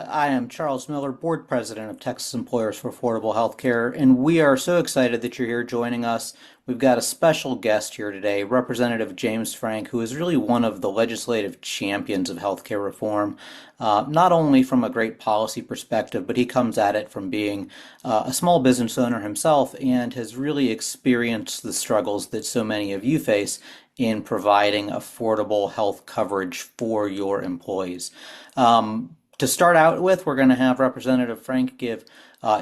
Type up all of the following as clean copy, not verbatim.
I am Charles Miller, Board President of Texas Employers for Affordable Healthcare, and we are so excited that you're here joining us. We've got a special guest here today, Representative James Frank, who is really one of the legislative champions of healthcare reform, not only from a great policy perspective, but he comes at it from being a small business owner himself and has really experienced the struggles that so many of you face in providing affordable health coverage for your employees. To start out with, we're going to have Representative Frank give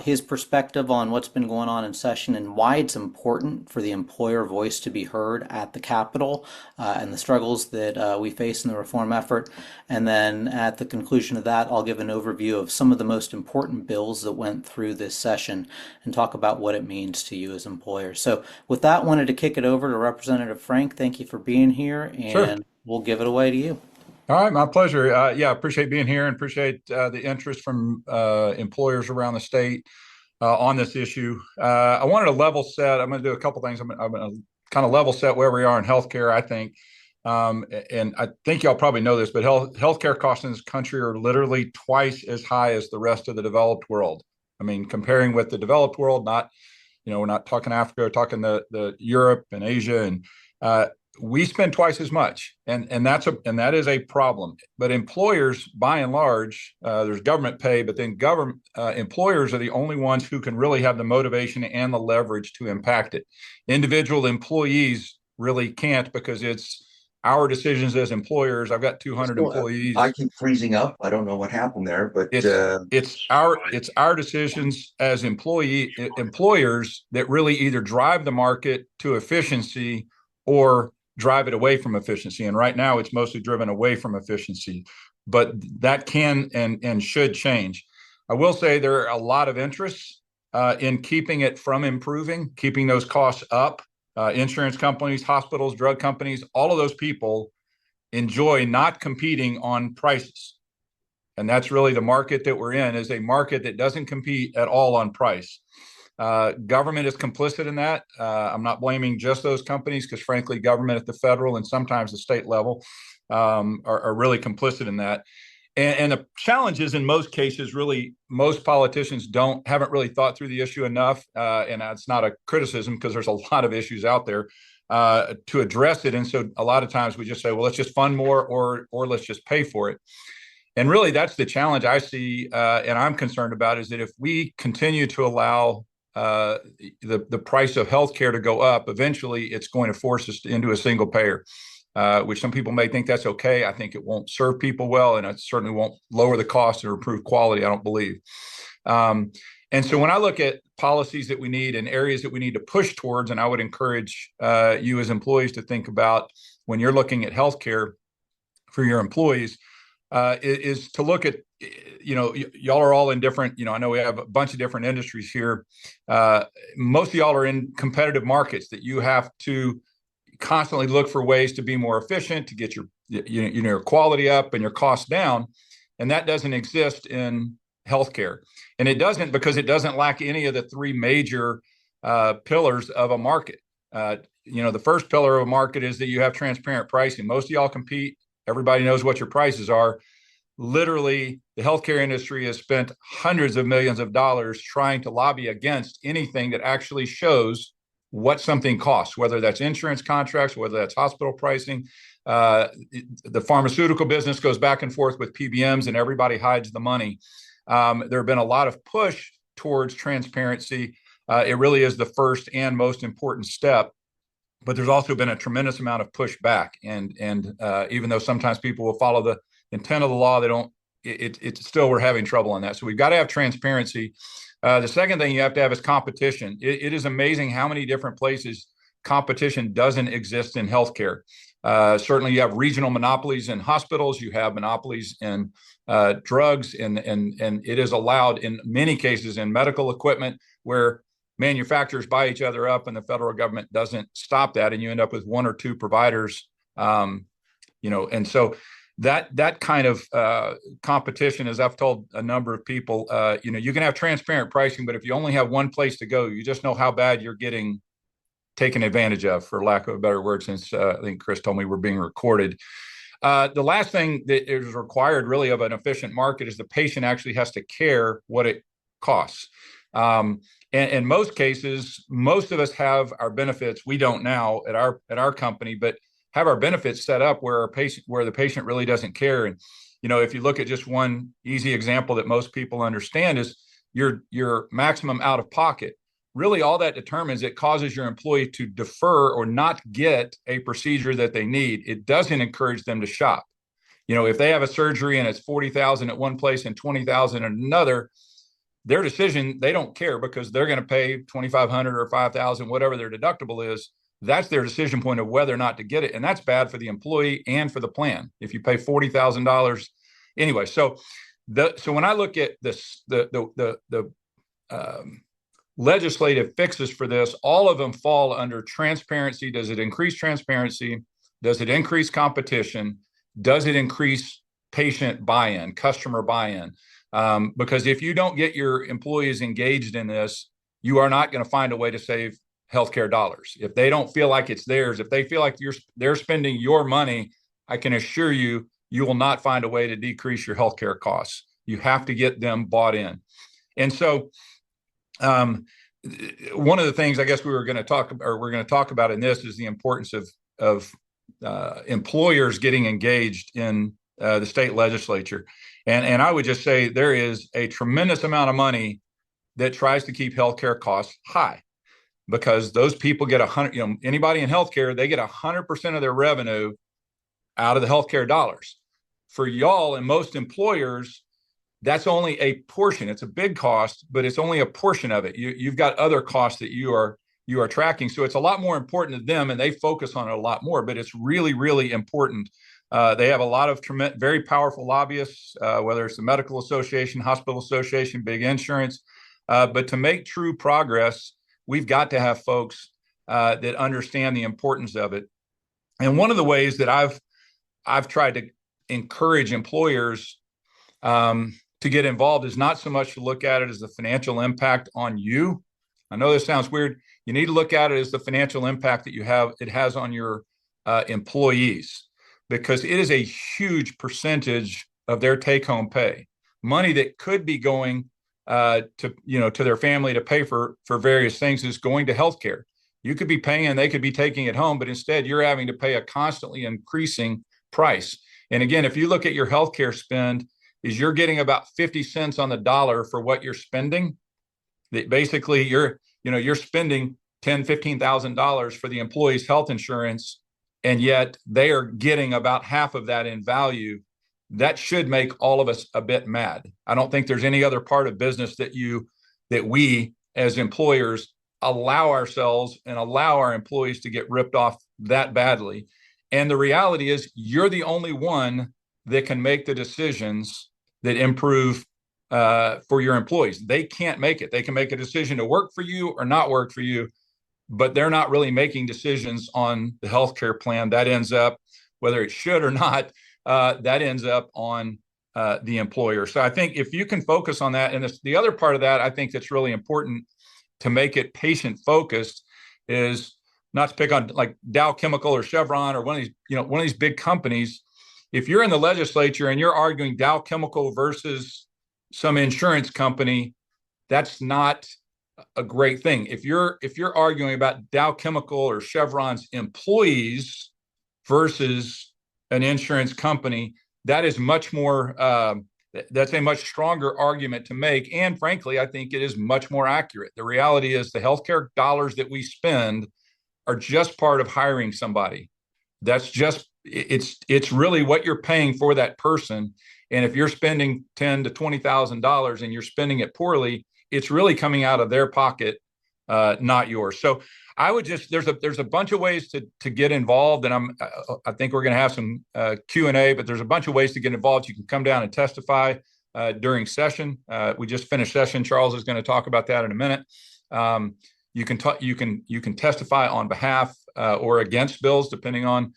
his perspective on what's been going on in session and why it's important for the employer voice to be heard at the Capitol and the struggles that we face in the reform effort. And then at the conclusion of that, I'll give an overview of some of the most important bills that went through this session and talk about what it means to you as employers. So with that, wanted to kick it over to Representative Frank. Thank you for being here, Sure. and we'll give it away to you. All right, my pleasure. Yeah, appreciate being here and appreciate the interest from employers around the state on this issue. I wanted to level set. I'm going to do a couple things. I'm going to kind of level set where we are in healthcare, I think. And I think y'all probably know this, but healthcare costs in this country are literally twice as high as the rest of the developed world. I mean, comparing with the developed world, not, we're not talking Africa, we're talking the Europe and Asia, and we spend twice as much, and that is a problem. But employers, by and large, there's government pay, but then government employers are the only ones who can really have the motivation and the leverage to impact it. Individual employees really can't, because it's our decisions as employers. I've got 200 employees. I keep freezing up. I don't know what happened there, but it's our decisions as employers that really either drive the market to efficiency or drive it away from efficiency. And right now it's mostly driven away from efficiency, but that can and should change. I will say there are a lot of interests in keeping it from improving, keeping those costs up. Insurance companies, hospitals, drug companies, all of those people enjoy not competing on prices. And that's really the market that we're in, is a market that doesn't compete at all on price. Government is complicit in that. I'm not blaming just those companies, because frankly, government at the federal and sometimes the state level are really complicit in that. And the challenge is, in most cases, really, most politicians haven't really thought through the issue enough. And that's not a criticism, because there's a lot of issues out there to address it. And so a lot of times we just say, well, let's just fund more, or let's just pay for it. And really, that's the challenge I see, and I'm concerned about, is that if we continue to allow the price of healthcare to go up, eventually it's going to force us into a single payer, which some people may think that's okay. I think it won't serve people well, and it certainly won't lower the cost or improve quality, I don't believe. And so when I look at policies that we need and areas that we need to push towards, and I would encourage you as employees to think about when you're looking at healthcare for your employees, is to look at, y'all are all in different, I know we have a bunch of different industries here. Most of y'all are in competitive markets that you have to constantly look for ways to be more efficient, to get your quality up and your costs down. And that doesn't exist in healthcare. And it doesn't, because it doesn't lack any of the three major pillars of a market. The first pillar of a market is that you have transparent pricing. Most of y'all compete. Everybody knows what your prices are. Literally, the healthcare industry has spent hundreds of millions of dollars trying to lobby against anything that actually shows what something costs, whether that's insurance contracts, whether that's hospital pricing. The pharmaceutical business goes back and forth with PBMs, and everybody hides the money. There have been a lot of push towards transparency. It really is the first and most important step. But there's also been a tremendous amount of pushback, and even though sometimes people will follow the intent of the law, they don't. It's still, we're having trouble on that. So we've got to have transparency. The second thing you have to have is competition. It is amazing how many different places competition doesn't exist in healthcare. Certainly, you have regional monopolies in hospitals. You have monopolies in drugs, and it is allowed in many cases in medical equipment, where manufacturers buy each other up, and the federal government doesn't stop that, and you end up with one or two providers. And so that kind of competition, as I've told a number of people, you can have transparent pricing, but if you only have one place to go, you just know how bad you're getting taken advantage of, for lack of a better word, since I think Chris told me we're being recorded. The last thing that is required really of an efficient market is the patient actually has to care what it costs. And in most cases, most of us have our benefits. We don't now at our company, but have our benefits set up where the patient really doesn't care. And if you look at just one easy example that most people understand is your maximum out of pocket. Really, all that determines it causes your employee to defer or not get a procedure that they need. It doesn't encourage them to shop. If they have a surgery and it's $40,000 at one place and $20,000 at another, their decision, they don't care because they're going to pay $2,500 or $5,000, whatever their deductible is. That's their decision point of whether or not to get it. And that's bad for the employee and for the plan. If you pay $40,000 anyway. So when I look at this, the legislative fixes for this, all of them fall under transparency. Does it increase transparency? Does it increase competition? Does it increase patient buy-in, customer buy-in? Because if you don't get your employees engaged in this, you are not going to find a way to save healthcare dollars. If they don't feel like it's theirs, if they feel like they're spending your money, I can assure you, you will not find a way to decrease your healthcare costs. You have to get them bought in. And so one of the things I guess we're going to talk about in this is the importance of employers getting engaged in the state legislature. And I would just say there is a tremendous amount of money that tries to keep healthcare costs high, because those people get anybody in healthcare, they get 100% of their revenue out of the healthcare dollars. For y'all and most employers, that's only a portion. It's a big cost, but it's only a portion of it. You've got other costs that you are tracking. So it's a lot more important to them, and they focus on it a lot more, but it's really, really important. They have a lot of very powerful lobbyists, whether it's the medical association, hospital association, big insurance. But to make true progress, we've got to have folks that understand the importance of it. And one of the ways that I've tried to encourage employers to get involved is not so much to look at it as the financial impact on you. I know this sounds weird. You need to look at it as the financial impact that it has on your employees, because it is a huge percentage of their take-home pay, money that could be going to their family to pay for various things is going to healthcare. You could be paying and they could be taking it home, but instead you're having to pay a constantly increasing price. And again, if you look at your healthcare spend, is you're getting about 50 cents on the dollar for what you're spending. That basically you're spending $10,000, $15,000 for the employee's health insurance, and yet they are getting about half of that in value. That should make all of us a bit mad. I don't think there's any other part of business that we as employers allow ourselves and allow our employees to get ripped off that badly. And the reality is you're the only one that can make the decisions that improve for your employees. They can't make it. They can make a decision to work for you or not work for you, but they're not really making decisions on the healthcare plan. That ends up, whether it should or not, that ends up on the employer. So I think if you can focus on that, and the other part of that, I think that's really important to make it patient focused, is not to pick on like Dow Chemical or Chevron or one of these big companies. If you're in the legislature and you're arguing Dow Chemical versus some insurance company, that's not a great thing. If you're arguing about Dow Chemical or Chevron's employees versus an insurance company, that is much more, that's a much stronger argument to make. And frankly, I think it is much more accurate. The reality is the healthcare dollars that we spend are just part of hiring somebody. That's just, it's really what you're paying for that person. And if you're spending $10,000 to $20,000 and you're spending it poorly, it's really coming out of their pocket, not yours. So I would just, there's a bunch of ways to get involved, and I think we're going to have some Q&A, but there's a bunch of ways to get involved. You can come down and testify during session. We just finished session. Charles is going to talk about that in a minute. You can testify on behalf or against bills, depending on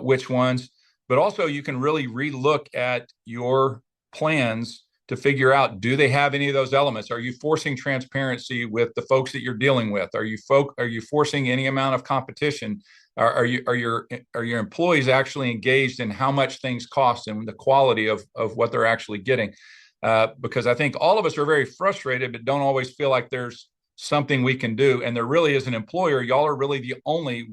which ones. But also, you can really relook at your plans to figure out, do they have any of those elements? Are you forcing transparency with the folks that you're dealing with? Are you forcing any amount of competition? Are your employees actually engaged in how much things cost and the quality of what they're actually getting? Because I think all of us are very frustrated, but don't always feel like there's something we can do. And there really is an employer. Y'all are really the only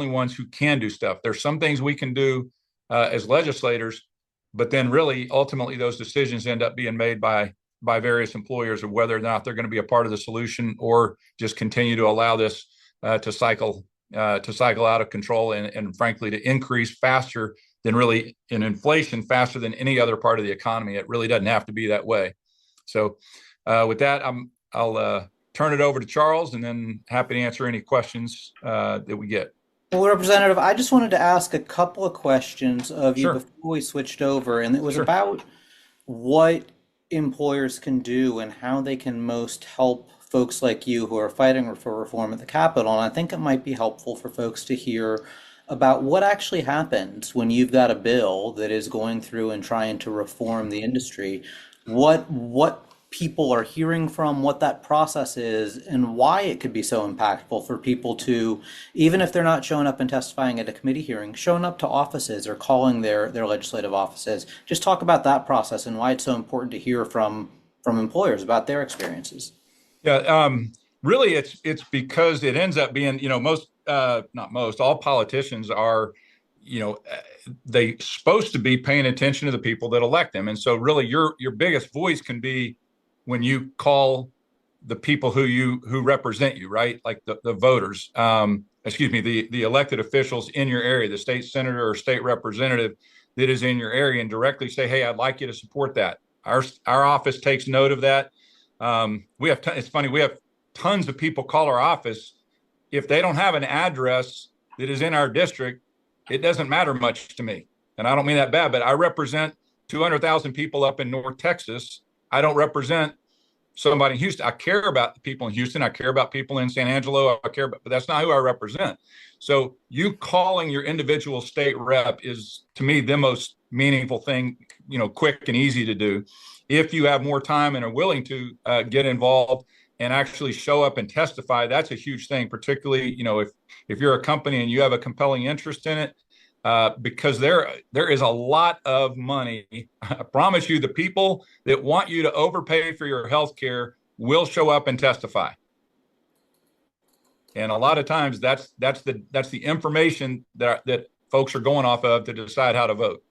ones who can do stuff. There's some things we can do as legislators, but then really ultimately those decisions end up being made by various employers of whether or not they're going to be a part of the solution or just continue to allow this to cycle out of control and frankly to increase faster than really in inflation, faster than any other part of the economy. It really doesn't have to be that way. So with that, I'll turn it over to Charles, and then happy to answer any questions that we get. Well, Representative, I just wanted to ask a couple of questions of you Sure. before we switched over, and it was Sure. about what employers can do and how they can most help folks like you who are fighting for reform at the Capitol. And I think it might be helpful for folks to hear about what actually happens when you've got a bill that is going through and trying to reform the industry. What people are hearing from, what that process is, and why it could be so impactful for people to, even if they're not showing up and testifying at a committee hearing, showing up to offices or calling their legislative offices. Just talk about that process and why it's so important to hear from employers about their experiences. Yeah, really, it's because it ends up being, all politicians are, they supposed to be paying attention to the people that elect them, and so really your biggest voice can be when you call the people who represent you, right? Like the voters, the elected officials in your area, the state senator or state representative that is in your area, and directly say, hey, I'd like you to support that. Our office takes note of that. It's funny, we have tons of people call our office. If they don't have an address that is in our district, it doesn't matter much to me. And I don't mean that bad, but I represent 200,000 people up in North Texas. I don't represent somebody in Houston. I care about the people in Houston. I care about people in San Angelo. But that's not who I represent. So you calling your individual state rep is, to me, the most meaningful thing, quick and easy to do. If you have more time and are willing to get involved and actually show up and testify, that's a huge thing, particularly, if you're a company and you have a compelling interest in it, because there is a lot of money. I promise you, the people that want you to overpay for your health care will show up and testify. And a lot of times that's the information that folks are going off of to decide how to vote.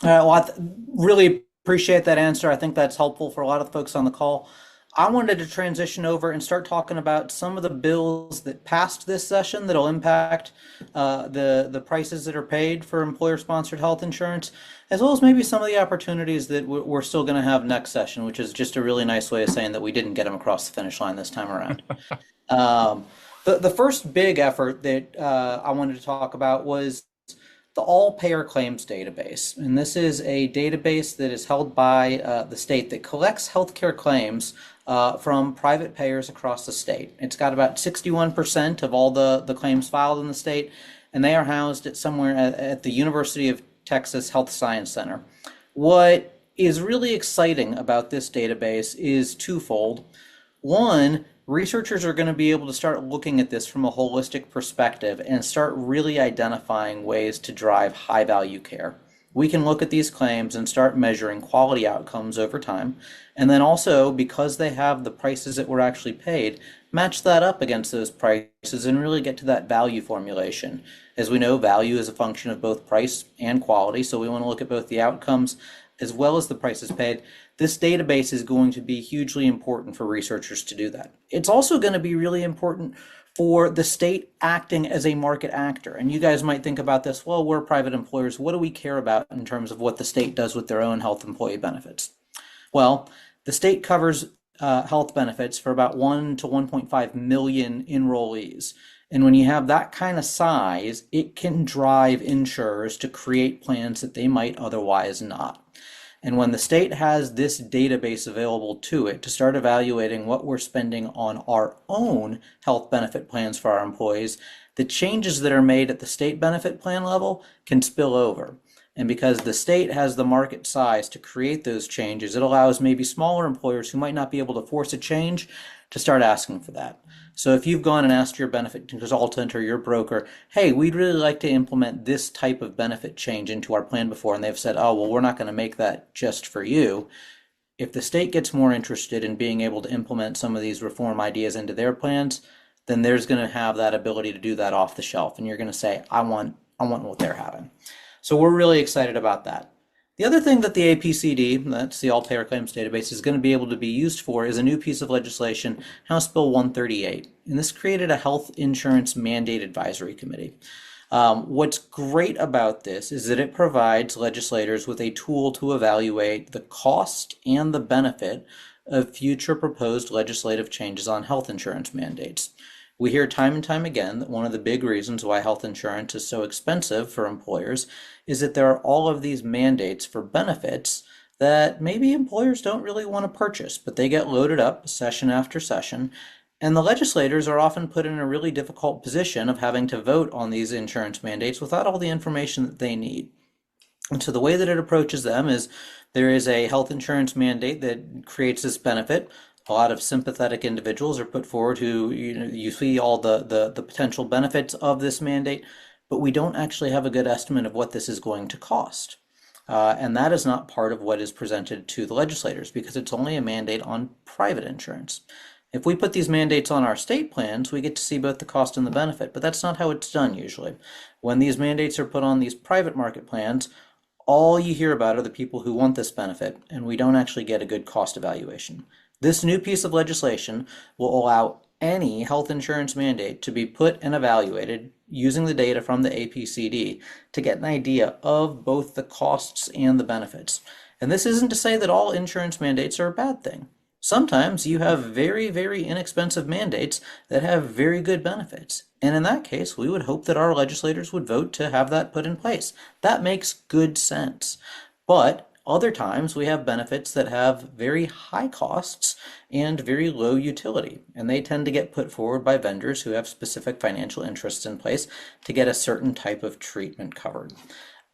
Well, I really appreciate that answer. I think that's helpful for a lot of folks on the call. I wanted to transition over and start talking about some of the bills that passed this session that'll impact the prices that are paid for employer-sponsored health insurance, as well as maybe some of the opportunities that we're still going to have next session, which is just a really nice way of saying that we didn't get them across the finish line this time around. The first big effort that I wanted to talk about was the All Payer Claims Database. And this is a database that is held by the state that collects healthcare claims from private payers across the state. It's got about 61% of all the claims filed in the state, and they are housed at somewhere at the University of Texas Health Science Center. What is really exciting about this database is twofold. One, researchers are going to be able to start looking at this from a holistic perspective and start really identifying ways to drive high value care. We can look at these claims and start measuring quality outcomes over time. And then also, because they have the prices that were actually paid, match that up against those prices and really get to that value formulation. As we know, value is a function of both price and quality, so we want to look at both the outcomes as well as the prices paid. This database is going to be hugely important for researchers to do that. It's also going to be really important for the state acting as a market actor. And you guys might think about this, well, we're private employers. What do we care about in terms of what the state does with their own health employee benefits? Well, the state covers health benefits for about 1 to 1.5 million enrollees. And when you have that kind of size, it can drive insurers to create plans that they might otherwise not. And when the state has this database available to it to start evaluating what we're spending on our own health benefit plans for our employees, the changes that are made at the state benefit plan level can spill over. And because the state has the market size to create those changes, it allows maybe smaller employers who might not be able to force a change to start asking for that. So if you've gone and asked your benefit consultant or your broker, hey, we'd really like to implement this type of benefit change into our plan before, and they've said, oh, well, we're not going to make that just for you. If the state gets more interested in being able to implement some of these reform ideas into their plans, then there's going to have that ability to do that off the shelf. And you're going to say, I want what they're having. So we're really excited about that. The other thing that the APCD, that's the All Payer Claims Database, is going to be able to be used for is a new piece of legislation, House Bill 138. And this created a health insurance mandate advisory committee. What's great about this is that it provides legislators with a tool to evaluate the cost and the benefit of future proposed legislative changes on health insurance mandates. We hear time and time again that one of the big reasons why health insurance is so expensive for employers is that there are all of these mandates for benefits that maybe employers don't really want to purchase, but they get loaded up session after session. And the legislators are often put in a really difficult position of having to vote on these insurance mandates without all the information that they need. And so the way that it approaches them is there is a health insurance mandate that creates this benefit. A lot of sympathetic individuals are put forward who, you see all the potential benefits of this mandate, but we don't actually have a good estimate of what this is going to cost. And that is not part of what is presented to the legislators because it's only a mandate on private insurance. If we put these mandates on our state plans, we get to see both the cost and the benefit, but that's not how it's done usually. When these mandates are put on these private market plans, all you hear about are the people who want this benefit, and we don't actually get a good cost evaluation. This new piece of legislation will allow any health insurance mandate to be put and evaluated using the data from the APCD to get an idea of both the costs and the benefits. And this isn't to say that all insurance mandates are a bad thing. Sometimes you have very, very inexpensive mandates that have very good benefits. And in that case, we would hope that our legislators would vote to have that put in place. That makes good sense. But other times we have benefits that have very high costs and very low utility, and they tend to get put forward by vendors who have specific financial interests in place to get a certain type of treatment covered.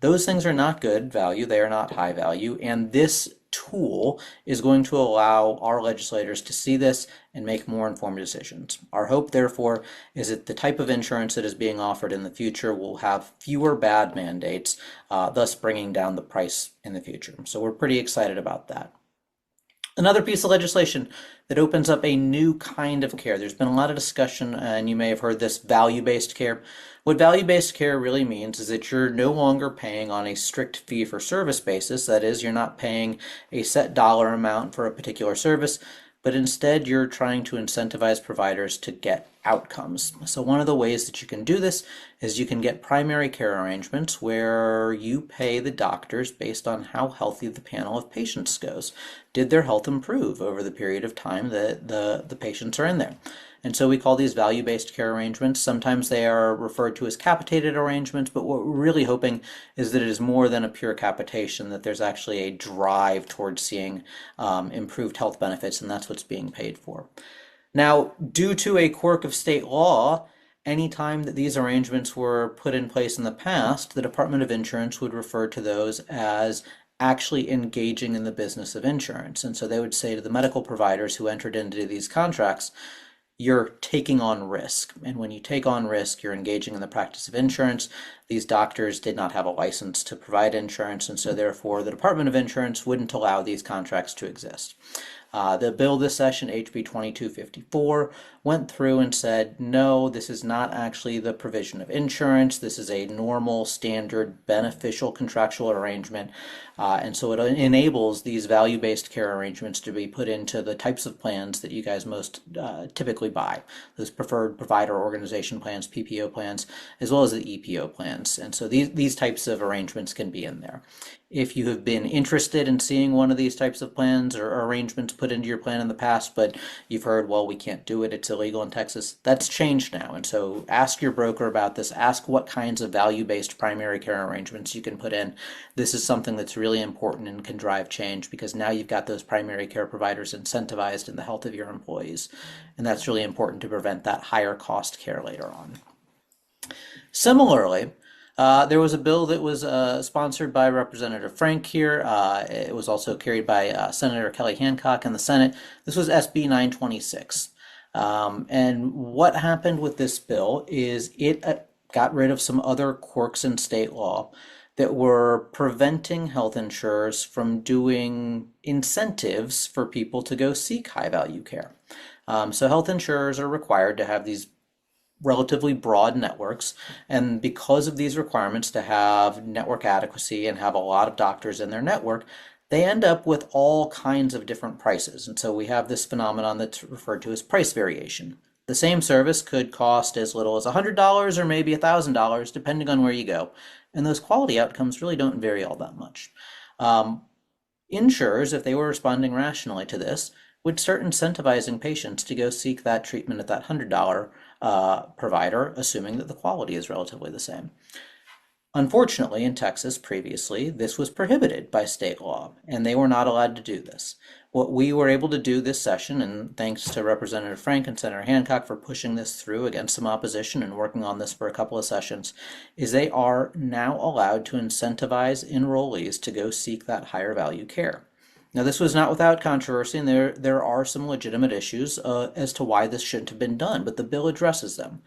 Those things are not good value, they are not high value, and this tool is going to allow our legislators to see this and make more informed decisions. Our hope, therefore, is that the type of insurance that is being offered in the future will have fewer bad mandates, thus bringing down the price in the future. So we're pretty excited about that. Another piece of legislation that opens up a new kind of care. There's been a lot of discussion, and you may have heard this, value-based care. What value-based care really means is that you're no longer paying on a strict fee-for-service basis. That is, you're not paying a set dollar amount for a particular service, but instead you're trying to incentivize providers to get outcomes. So one of the ways that you can do this is you can get primary care arrangements where you pay the doctors based on how healthy the panel of patients goes. Did their health improve over the period of time that the patients are in there? And so we call these value-based care arrangements. Sometimes they are referred to as capitated arrangements, but what we're really hoping is that it is more than a pure capitation, that there's actually a drive towards seeing improved health benefits, and that's what's being paid for. Now, due to a quirk of state law, any time that these arrangements were put in place in the past, the Department of Insurance would refer to those as actually engaging in the business of insurance. And so they would say to the medical providers who entered into these contracts, you're taking on risk. And when you take on risk, you're engaging in the practice of insurance. These doctors did not have a license to provide insurance, and so therefore the Department of Insurance wouldn't allow these contracts to exist. The bill this session, HB 2254, went through and said, no, this is not actually the provision of insurance. This is a normal, standard, beneficial contractual arrangement. And so it enables these value-based care arrangements to be put into the types of plans that you guys most typically buy. Those preferred provider organization plans, PPO plans, as well as the EPO plans. And so these types of arrangements can be in there. If you have been interested in seeing one of these types of plans or arrangements put into your plan in the past, but you've heard, well, we can't do it, it's illegal in Texas, that's changed now. And so ask your broker about this. Ask what kinds of value-based primary care arrangements you can put in. This is something that's really important and can drive change because now you've got those primary care providers incentivized in the health of your employees. And that's really important to prevent that higher cost care later on. Similarly, There was a bill that was sponsored by Representative Frank here. It was also carried by Senator Kelly Hancock in the Senate. This was SB 926. And what happened with this bill is it got rid of some other quirks in state law that were preventing health insurers from doing incentives for people to go seek high value care. So health insurers are required to have these relatively broad networks. And because of these requirements to have network adequacy and have a lot of doctors in their network, they end up with all kinds of different prices. And so we have this phenomenon that's referred to as price variation. The same service could cost as little as $100 or maybe $1,000, depending on where you go. And those quality outcomes really don't vary all that much. Insurers, if they were responding rationally to this, would start incentivizing patients to go seek that treatment at that $100 provider, assuming that the quality is relatively the same. Unfortunately, in Texas previously, this was prohibited by state law, and they were not allowed to do this. What we were able to do this session, and thanks to Representative Frank and Senator Hancock for pushing this through against some opposition and working on this for a couple of sessions, is they are now allowed to incentivize enrollees to go seek that higher value care. Now, this was not without controversy, and there are some legitimate issues as to why this shouldn't have been done, but the bill addresses them.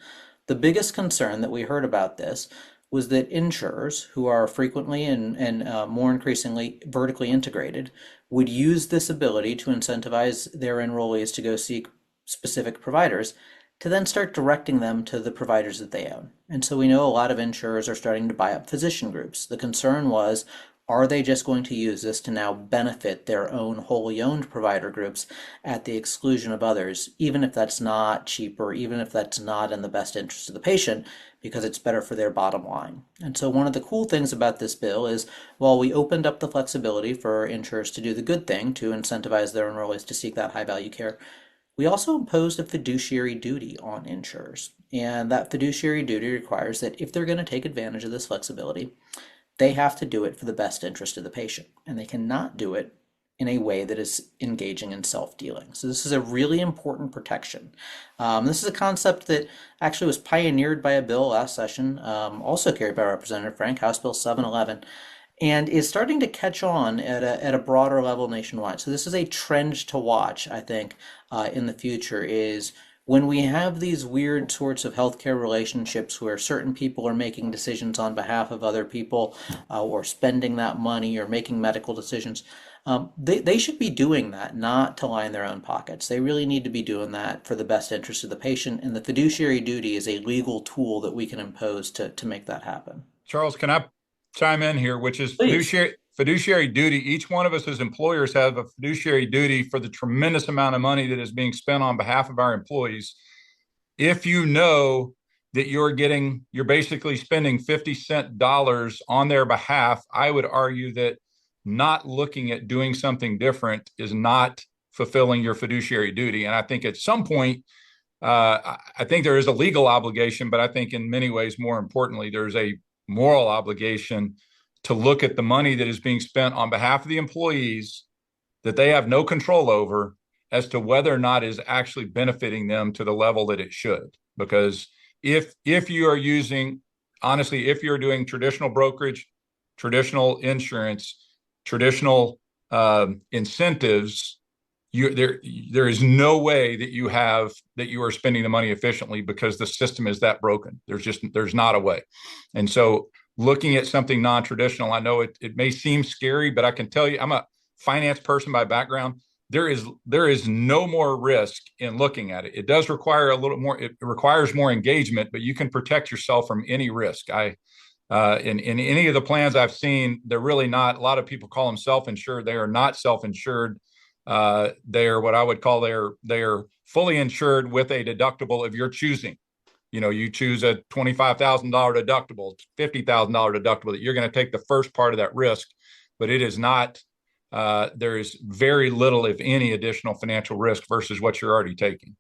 The biggest concern that we heard about this was that insurers, who are frequently and more increasingly vertically integrated, would use this ability to incentivize their enrollees to go seek specific providers to then start directing them to the providers that they own. And so we know a lot of insurers are starting to buy up physician groups. The concern was, are they just going to use this to now benefit their own wholly owned provider groups at the exclusion of others, even if that's not cheaper, even if that's not in the best interest of the patient, because it's better for their bottom line? And so one of the cool things about this bill is, while we opened up the flexibility for insurers to do the good thing, to incentivize their enrollees to seek that high value care, we also imposed a fiduciary duty on insurers. And that fiduciary duty requires that if they're going to take advantage of this flexibility, they have to do it for the best interest of the patient, and they cannot do it in a way that is engaging in self-dealing. So this is a really important protection. This is a concept that actually was pioneered by a bill last session, also carried by Representative Frank, House Bill 711, and is starting to catch on at a broader level nationwide. So this is a trend to watch, I think, in the future, is when we have these weird sorts of healthcare relationships where certain people are making decisions on behalf of other people, or spending that money or making medical decisions, they should be doing that not to line their own pockets. They really need to be doing that for the best interest of the patient, and the fiduciary duty is a legal tool that we can impose to make that happen. Charles, can I chime in here, which is Please. fiduciary duty? Each one of us as employers have a fiduciary duty for the tremendous amount of money that is being spent on behalf of our employees. If you know that you're basically spending 50-cent dollars on their behalf, I would argue that not looking at doing something different is not fulfilling your fiduciary duty. And I think at some point, I think there is a legal obligation, but I think in many ways, more importantly, there's a moral obligation to look at the money that is being spent on behalf of the employees that they have no control over, as to whether or not is actually benefiting them to the level that it should. Because if you are using, honestly, if you're doing traditional brokerage, traditional insurance, traditional incentives, there is no way that you are spending the money efficiently, because the system is that broken. There's not a way. And so looking at something non-traditional, I know it may seem scary, but I can tell you, I'm a finance person by background. There is no more risk in looking at it. It does require a little more, it requires more engagement, but you can protect yourself from any risk. In any of the plans I've seen, they're really not, a lot of people call them self-insured. They are not self-insured. They are what I would call, they are fully insured with a deductible of your choosing. You choose a $25,000 deductible, $50,000 deductible, that you're going to take the first part of that risk, but it is not, there is very little, if any, additional financial risk versus what you're already taking.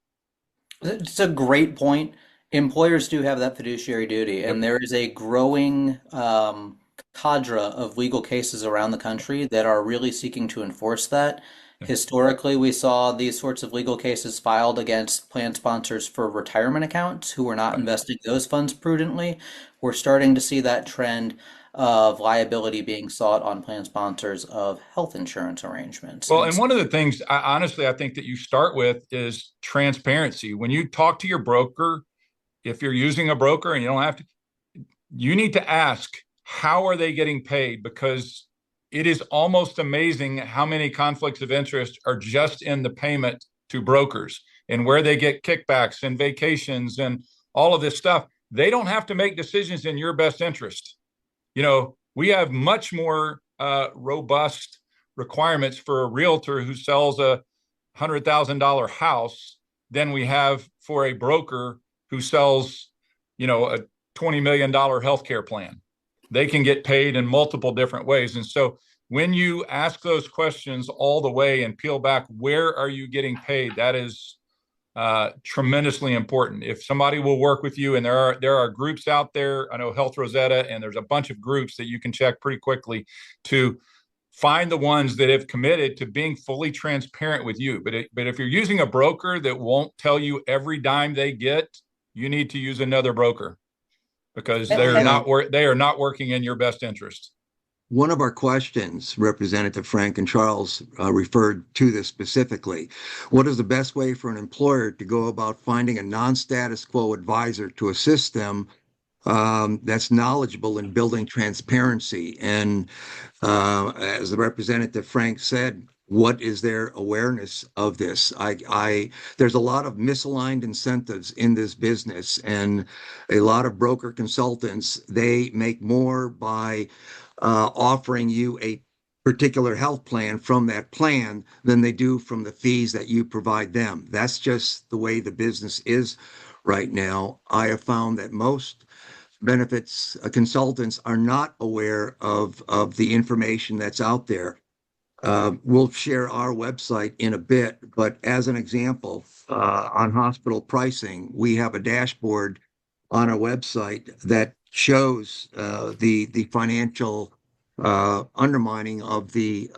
It's a great point. Employers do have that fiduciary duty, and there is a growing cadre of legal cases around the country that are really seeking to enforce that. Historically, we saw these sorts of legal cases filed against plan sponsors for retirement accounts who were not investing those funds prudently. We're starting to see that trend of liability being sought on plan sponsors of health insurance arrangements. Well, And and one of the things, honestly, I think that you start with is transparency. When you talk to your broker, if you're using a broker and you don't have to, you need to ask, how are they getting paid? Because it is almost amazing how many conflicts of interest are just in the payment to brokers and where they get kickbacks and vacations and all of this stuff. They don't have to make decisions in your best interest. We have much more robust requirements for a realtor who sells a $100,000 house than we have for a broker who sells, a $20 million healthcare plan. They can get paid in multiple different ways. And so when you ask those questions all the way and peel back, where are you getting paid? That is tremendously important. If somebody will work with you, and there are groups out there, I know Health Rosetta, and there's a bunch of groups that you can check pretty quickly to find the ones that have committed to being fully transparent with you. But if you're using a broker that won't tell you every dime they get, you need to use another broker because they are not working in your best interest. One of our questions, Representative Frank and Charles referred to this specifically. What is the best way for an employer to go about finding a non-status quo advisor to assist them that's knowledgeable in building transparency? And as the Representative Frank said, what is their awareness of this? There's a lot of misaligned incentives in this business, and a lot of broker consultants, they make more by offering you a particular health plan from that plan than they do from the fees that you provide them. That's just the way the business is right now. I have found that most benefits consultants are not aware of the information that's out there. We'll share our website in a bit, but as an example, on hospital pricing, we have a dashboard on our website that shows the financial undermining of the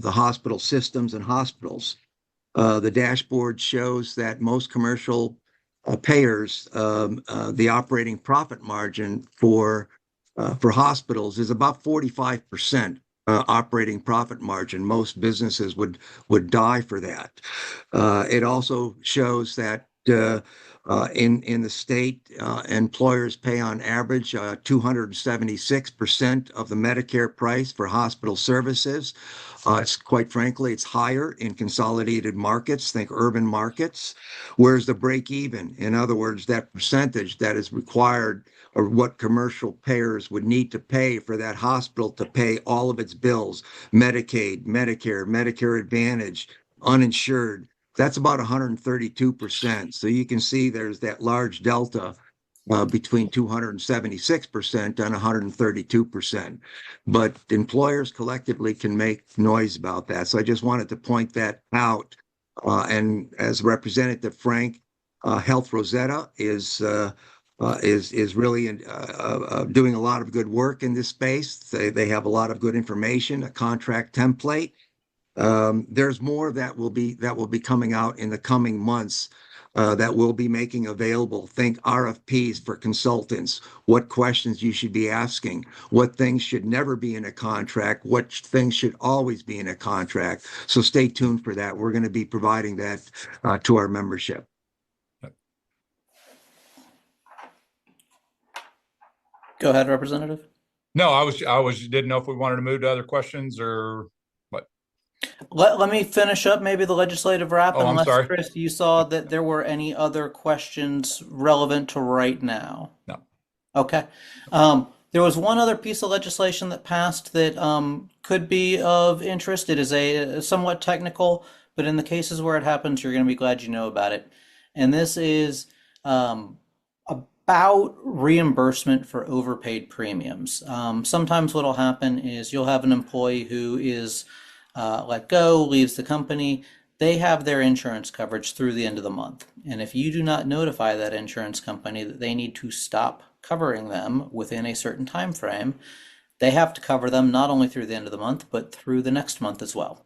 hospital systems and hospitals. The dashboard shows that most commercial payers, the operating profit margin for hospitals is about 45%. Operating profit margin. Most businesses would die for that. It also shows that in the state, employers pay on average 276% of the Medicare price for hospital services. It's quite frankly, it's higher in consolidated markets, think urban markets. Where's the break even? In other words, that percentage that is required or what commercial payers would need to pay for that hospital to pay all of its bills, Medicaid, Medicare, Medicare Advantage, uninsured. That's about 132%. So you can see there's that large delta between 276% and 132%. But employers collectively can make noise about that. So I just wanted to point that out. And as Representative Frank, Health Rosetta is really doing a lot of good work in this space. They have a lot of good information, a contract template. There's more that will be coming out in the coming months that we'll be making available. Think RFPs for consultants, what questions you should be asking, what things should never be in a contract, what things should always be in a contract. So stay tuned for that. We're going to be providing that to our membership. go ahead, Representative. No, I was didn't know if we wanted to move to other questions or what. Let me finish up maybe the legislative wrap, Oh, I'm unless, sorry. Chris, you saw that there were any other questions relevant to right now. No. Okay. There was one other piece of legislation that passed that could be of interest. It is a somewhat technical, but in the cases where it happens, you're going to be glad you know about it. And this is about reimbursement for overpaid premiums. Sometimes what will happen is you'll have an employee who is let go, leaves the company. They have their insurance coverage through the end of the month. And if you do not notify that insurance company that they need to stop covering them within a certain time frame, they have to cover them not only through the end of the month, but through the next month as well.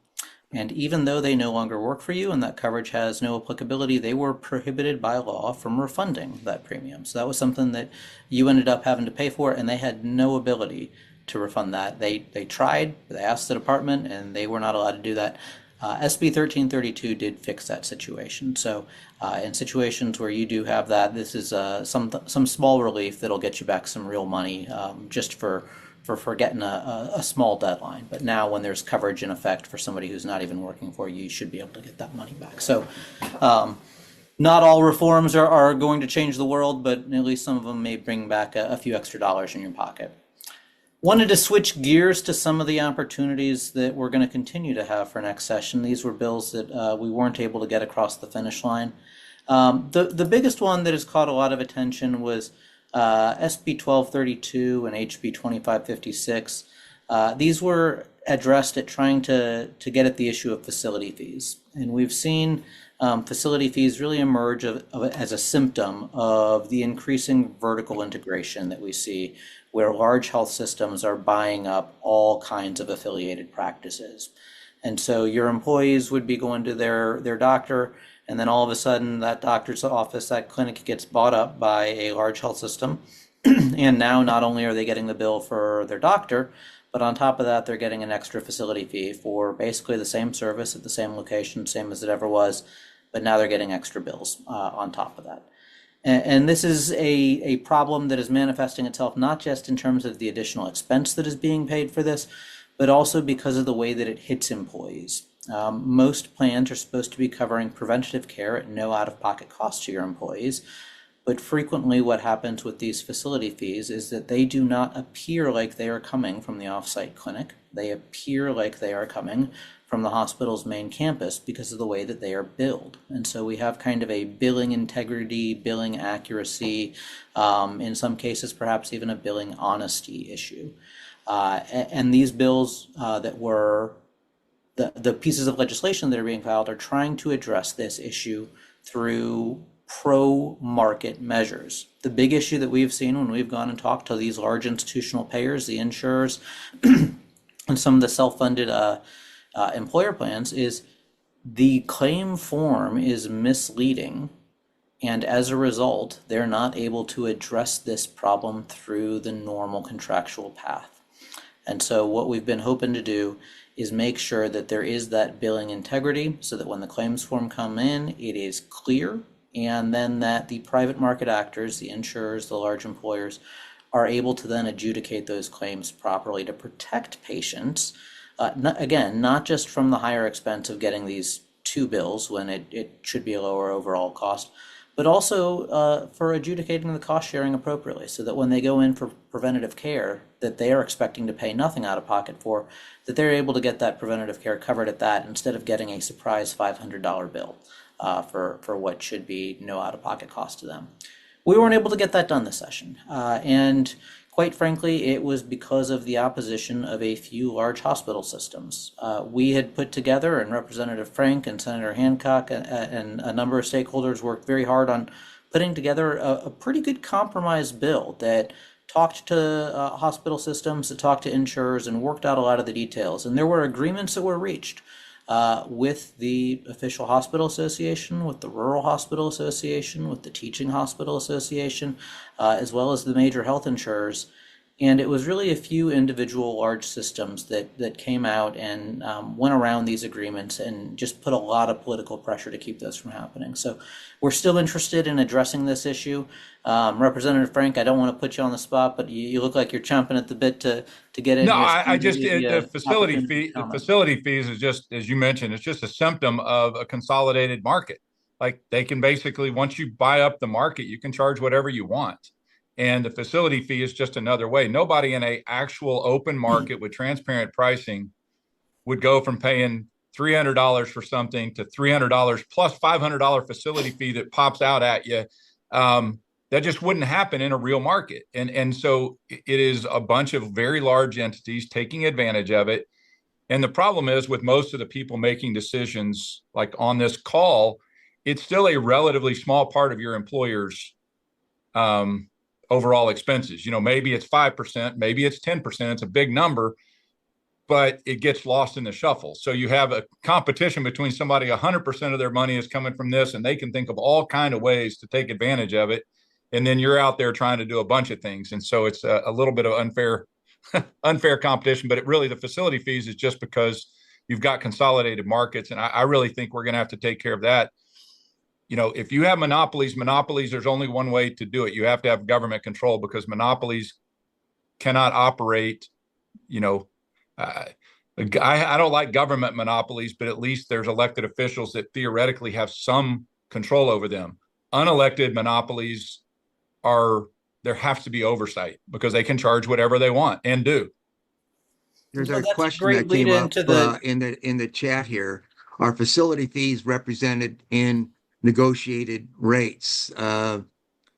And even though they no longer work for you and that coverage has no applicability, they were prohibited by law from refunding that premium. So that was something that you ended up having to pay for, and they had no ability to refund that. They tried, they asked the department, and they were not allowed to do that. SB 1332 did fix that situation. So in situations where you do have that, this is some small relief that'll get you back some real money just for getting a small deadline. But now when there's coverage in effect for somebody who's not even working for you, you should be able to get that money back. So not all reforms are going to change the world, but at least some of them may bring back a few extra dollars in your pocket. Wanted to switch gears to some of the opportunities that we're going to continue to have for next session. These were bills that we weren't able to get across the finish line. The biggest one that has caught a lot of attention was SB 1232 and HB 2556. These were addressed at trying to get at the issue of facility fees. And we've seen facility fees really emerge as a symptom of the increasing vertical integration that we see, where large health systems are buying up all kinds of affiliated practices. And so your employees would be going to their doctor, and then all of a sudden that doctor's office, that clinic gets bought up by a large health system. And now not only are they getting the bill for their doctor, but on top of that, they're getting an extra facility fee for basically the same service at the same location, same as it ever was, but now they're getting extra bills on top of that. And this is a problem that is manifesting itself not just in terms of the additional expense that is being paid for this, but also because of the way that it hits employees. Most plans are supposed to be covering preventative care at no out-of-pocket cost to your employees, but frequently what happens with these facility fees is that they do not appear like they are coming from the off-site clinic. They appear like they are coming from the hospital's main campus because of the way that they are billed. And so we have kind of a billing integrity, billing accuracy, in some cases perhaps even a billing honesty issue. And these bills that were the pieces of legislation that are being filed are trying to address this issue through pro-market measures. The big issue that we've seen when we've gone and talked to these large institutional payers, the insurers, and some of the self-funded employer plans is the claim form is misleading, and as a result, they're not able to address this problem through the normal contractual path. And so what we've been hoping to do is make sure that there is that billing integrity so that when the claims form come in, it is clear, and then that the private market actors, the insurers, the large employers, are able to then adjudicate those claims properly to protect patients. Again, not just from the higher expense of getting these two bills when it should be a lower overall cost, but also for adjudicating the cost sharing appropriately so that when they go in for preventative care that they are expecting to pay nothing out of pocket for, that they're able to get that preventative care covered at that instead of getting a surprise $500 bill for what should be no out of pocket cost to them. We weren't able to get that done this session. And quite frankly, it was because of the opposition of a few large hospital systems. We had put together, and Representative Frank and Senator Hancock and a number of stakeholders worked very hard on putting together a pretty good compromise bill that talked to hospital systems, that talked to insurers, and worked out a lot of the details. And there were agreements that were reached with the Official Hospital Association, with the Rural Hospital Association, with the Teaching Hospital Association, as well as the major health insurers. And it was really a few individual large systems that came out and went around these agreements and just put a lot of political pressure to keep those from happening. So we're still interested in addressing this issue. Representative Frank, I don't want to put you on the spot, but you look like you're chomping at the bit to get in. No, here. I just the facility opportunity fee. to The comment. facility fees is just, as you mentioned, it's just a symptom of a consolidated market. Like they can basically, once you buy up the market, you can charge whatever you want. And the facility fee is just another way. Nobody in a actual open market with transparent pricing would go from paying $300 for something to $300 plus $500 facility fee that pops out at you. That just wouldn't happen in a real market. And so it is a bunch of very large entities taking advantage of it. And the problem is with most of the people making decisions like on this call, it's still a relatively small part of your employer's overall expenses. Maybe it's 5%, maybe it's 10%. It's a big number, but it gets lost in the shuffle. So you have a competition between somebody 100% of their money is coming from this, and they can think of all kind of ways to take advantage of it. And then you're out there trying to do a bunch of things. And so it's a little bit of unfair competition, but the facility fees is just because you've got consolidated markets. And I really think we're going to have to take care of that. If you have monopolies, there's only one way to do it. You have to have government control, because monopolies cannot operate. I don't like government monopolies, but at least there's elected officials that theoretically have some control over them. Unelected monopolies there has to be oversight, because they can charge whatever they want and do. There's So a that's a question great that came lead up into the- in the chat here. Are facility fees represented in negotiated rates? The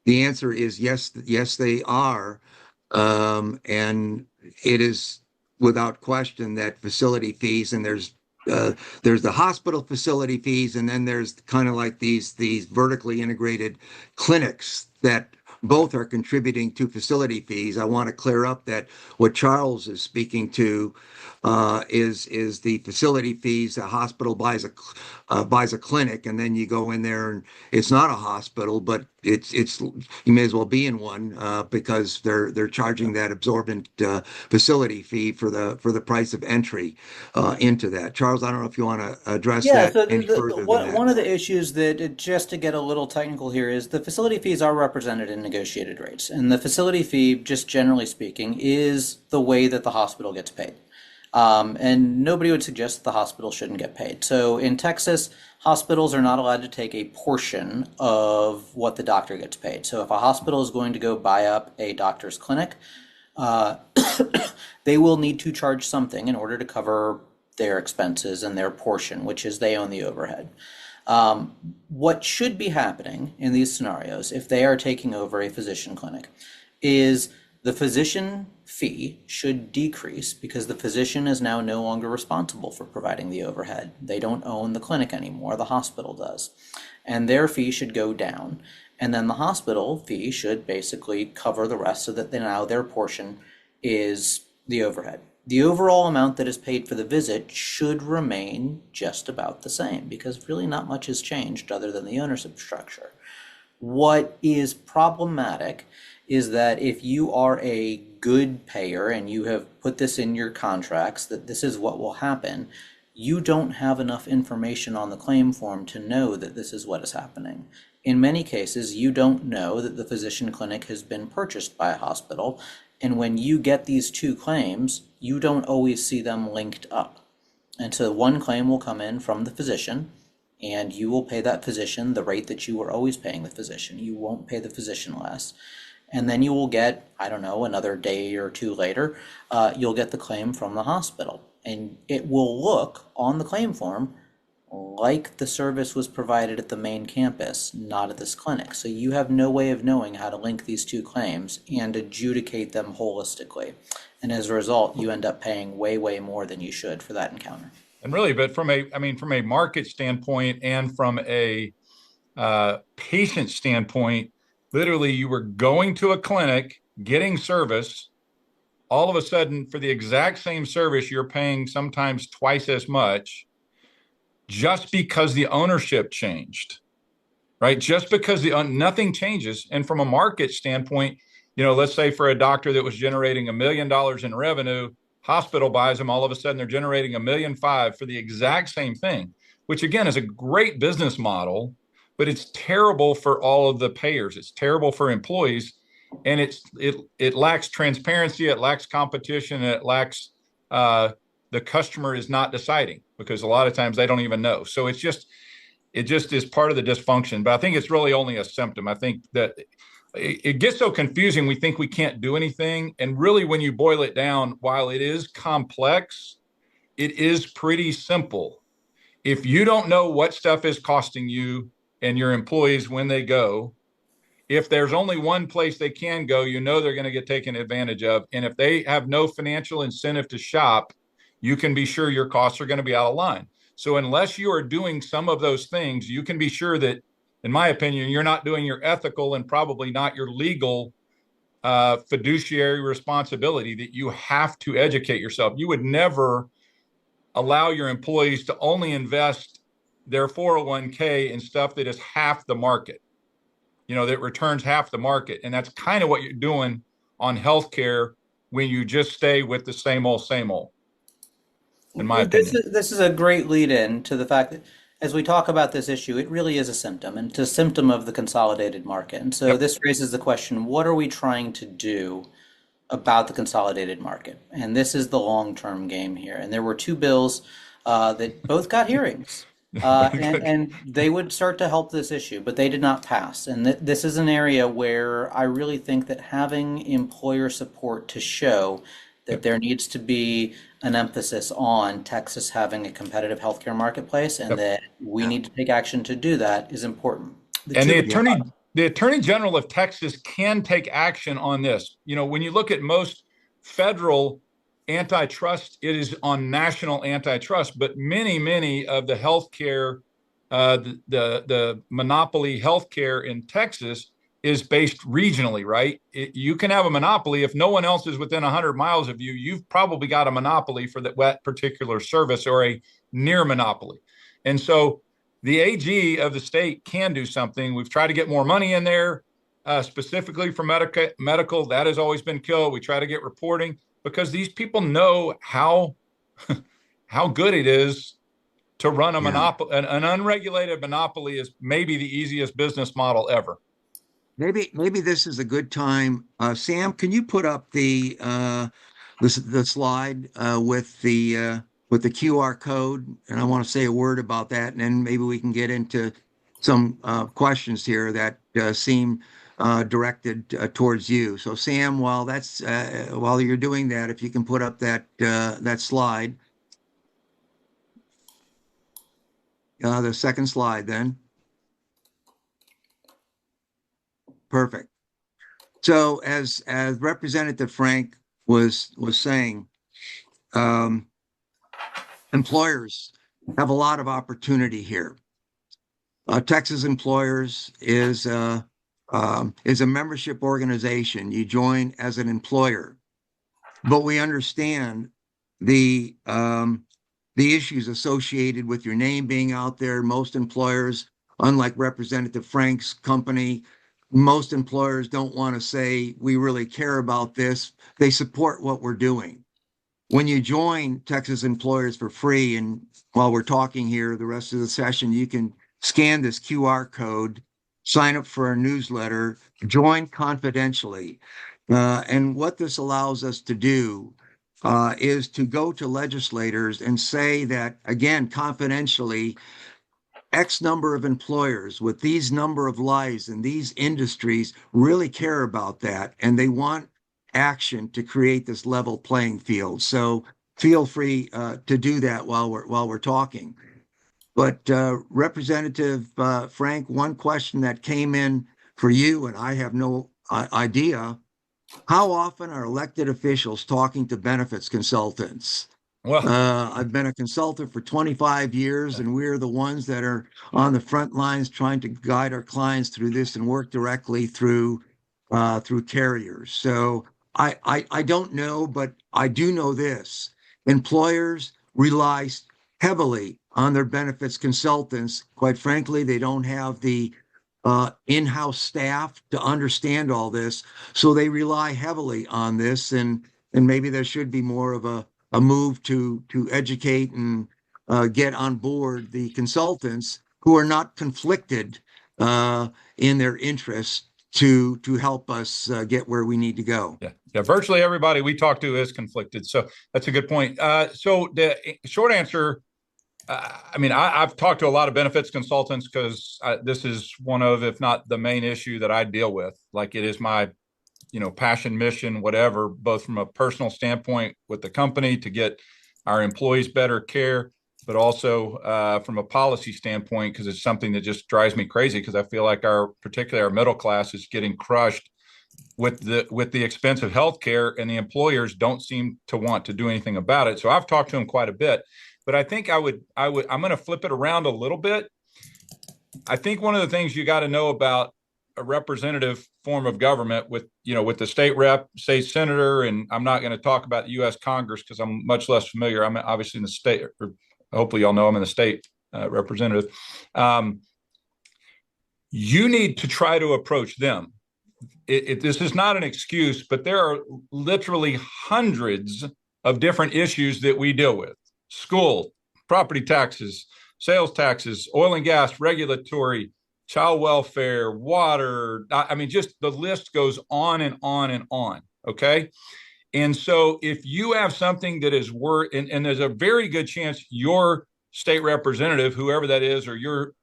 answer is yes, they are. And it is without question that facility fees, and there's the hospital facility fees, and then there's kind of like these vertically integrated clinics that both are contributing to facility fees. I want to clear up that what Charles is speaking to is the facility fees. A hospital buys a clinic, and then you go in there, and it's not a hospital, but it's you may as well be in one because they're charging that absorbent facility fee for the price of entry into that. Charles, I don't know if you want to address Yeah, that so any further than that. one of the issues that, just to get a little technical here, is the facility fees are represented in negotiated rates. And the facility fee, just generally speaking, is the way that the hospital gets paid. And nobody would suggest that the hospital shouldn't get paid. So in Texas, hospitals are not allowed to take a portion of what the doctor gets paid. So if a hospital is going to go buy up a doctor's clinic, they will need to charge something in order to cover their expenses and their portion, which is they own the overhead. What should be happening in these scenarios, if they are taking over a physician clinic, is the physician fee should decrease, because the physician is now no longer responsible for providing the overhead. They don't own the clinic anymore, the hospital does. And their fee should go down. And then the hospital fee should basically cover the rest, so that now their portion is the overhead. The overall amount that is paid for the visit should remain just about the same, because really not much has changed other than the ownership structure. What is problematic is that if you are a good payer and you have put this in your contracts that this is what will happen, you don't have enough information on the claim form to know that this is what is happening. In many cases, you don't know that the physician clinic has been purchased by a hospital, and when you get these two claims, you don't always see them linked up. And so one claim will come in from the physician, and you will pay that physician the rate that you were always paying the physician. You won't pay the physician less. And then you will get, I don't know, another day or two later, you'll get the claim from the hospital. And it will look on the claim form like the service was provided at the main campus, not at this clinic. So you have no way of knowing how to link these two claims and adjudicate them holistically. And as a result, you end up paying way, way more than you should for that encounter. And really, but from a market standpoint and from a patient standpoint, literally you were going to a clinic, getting service. All of a sudden, for the exact same service, you're paying sometimes twice as much, just because the ownership changed, right? Just because nothing changes. And from a market standpoint, let's say for a doctor that was generating $1 million in revenue, hospital buys them, all of a sudden they're generating $1.5 million for the exact same thing, which again is a great business model, but it's terrible for all of the payers. It's terrible for employees, and it lacks transparency, it lacks competition, and it lacks the customer is not deciding, because a lot of times they don't even know. So it just is part of the dysfunction. But I think it's really only a symptom. I think that it gets so confusing. We think we can't do anything. And really, when you boil it down, while it is complex, it is pretty simple. If you don't know what stuff is costing you and your employees when they go, if there's only one place they can go, they're going to get taken advantage of. And if they have no financial incentive to shop, you can be sure your costs are going to be out of line. So unless you are doing some of those things, you can be sure that, in my opinion, you're not doing your ethical and probably not your legal fiduciary responsibility that you have to educate yourself. You would never allow your employees to only invest their 401k in stuff that is half the market, that returns half the market. And that's kind of what you're doing on healthcare when you just stay with the same old, in my opinion. This is a great lead in to the fact that as we talk about this issue, it really is a symptom, and it's a symptom of the consolidated market. And so Yep. this raises the question, what are we trying to do about the consolidated market? And this is the long-term game here. And there were two bills that both got hearings. And they would start to help this issue, but they did not pass. And this is an area where I really think that having employer support to show that there needs to be an emphasis on Texas having a competitive healthcare marketplace and Yep. that we need to take action to do that is important. And two- the attorney general of Texas can take action on this. When you look at most federal antitrust, it is on national antitrust, but many of the healthcare, the monopoly healthcare in Texas is based regionally, right? You can have a monopoly if no one else is within 100 miles of you. You've probably got a monopoly for that particular service or a near monopoly. And so the AG of the state can do something. We've tried to get more money in there, specifically for medical. That has always been killed. We try to get reporting because these people know how good it is to run a monopoly. An unregulated monopoly is maybe the easiest business model ever. Maybe this is a good time. Sam, can you put up the slide with the QR code? And I want to say a word about that, and then maybe we can get into some questions here that seem directed towards you. So Sam, while you're doing that, if you can put up that slide, the second slide, then. Perfect. So as Representative Frank was saying, employers have a lot of opportunity here. Texas Employers is a membership organization. You join as an employer, but we understand the issues associated with your name being out there. Most employers, unlike Representative Frank's company, most employers don't want to say, we really care about this. They support what we're doing. When you join Texas Employers for free, and while we're talking here, the rest of the session, you can scan this QR code, sign up for our newsletter, join confidentially. And what this allows us to do is to go to legislators and say that, again, confidentially, X number of employers with these number of lives in these industries really care about that, and they want action to create this level playing field. So feel free to do that while we're talking. But Representative Frank, one question that came in for you, and I have no idea, how often are elected officials talking to benefits consultants? Well, I've been a consultant for 25 years, and we're the ones that are on the front lines trying to guide our clients through this and work directly through carriers. So I don't know, but I do know this. Employers rely heavily on their benefits consultants. Quite frankly, they don't have the in-house staff to understand all this, so they rely heavily on this, and maybe there should be more of a move to educate and get on board the consultants who are not conflicted in their interests to help us get where we need to go. Yeah. Virtually everybody we talk to is conflicted. So that's a good point. So the short answer, I've talked to a lot of benefits consultants because this is one of, if not the main issue that I deal with. Like it is my passion, mission, whatever, both from a personal standpoint with the company to get our employees better care, but also from a policy standpoint, because it's something that just drives me crazy because I feel like particularly our middle class is getting crushed with the expense of healthcare, and the employers don't seem to want to do anything about it. So I've talked to them quite a bit, but I think I'm going to flip it around a little bit. I think one of the things you got to know about a representative form of government with, with the state rep, state senator, and I'm not going to talk about the U.S. Congress because I'm much less familiar. I'm obviously in the state, or hopefully y'all know I'm in the state representative. You need to try to approach them. This is not an excuse, but there are literally hundreds of different issues that we deal with: school, property taxes, sales taxes, oil and gas, regulatory, child welfare, water. I mean, just the list goes on and on and on. Okay. And so if you have something that is worth, and there's a very good chance your state representative, whoever that is, or your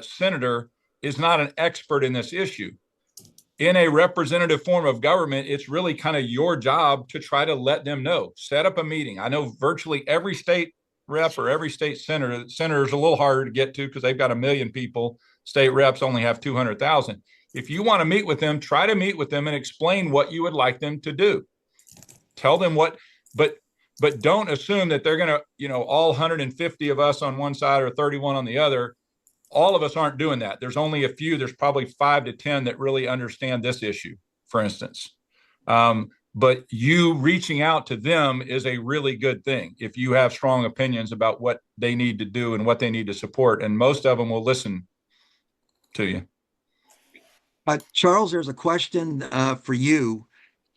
senator is not an expert in this issue. In a representative form of government, it's really kind of your job to try to let them know. Set up a meeting. I know virtually every state rep or every state senator is a little harder to get to because they've got 1 million people. State reps only have 200,000. If you want to meet with them, try to meet with them and explain what you would like them to do. Tell them what, but don't assume that they're going to, all 150 of us on one side or 31 on the other. All of us aren't doing that. There's only a few. There's probably 5 to 10 that really understand this issue, for instance. But you reaching out to them is a really good thing if you have strong opinions about what they need to do and what they need to support. And most of them will listen to you. Charles, there's a question for you.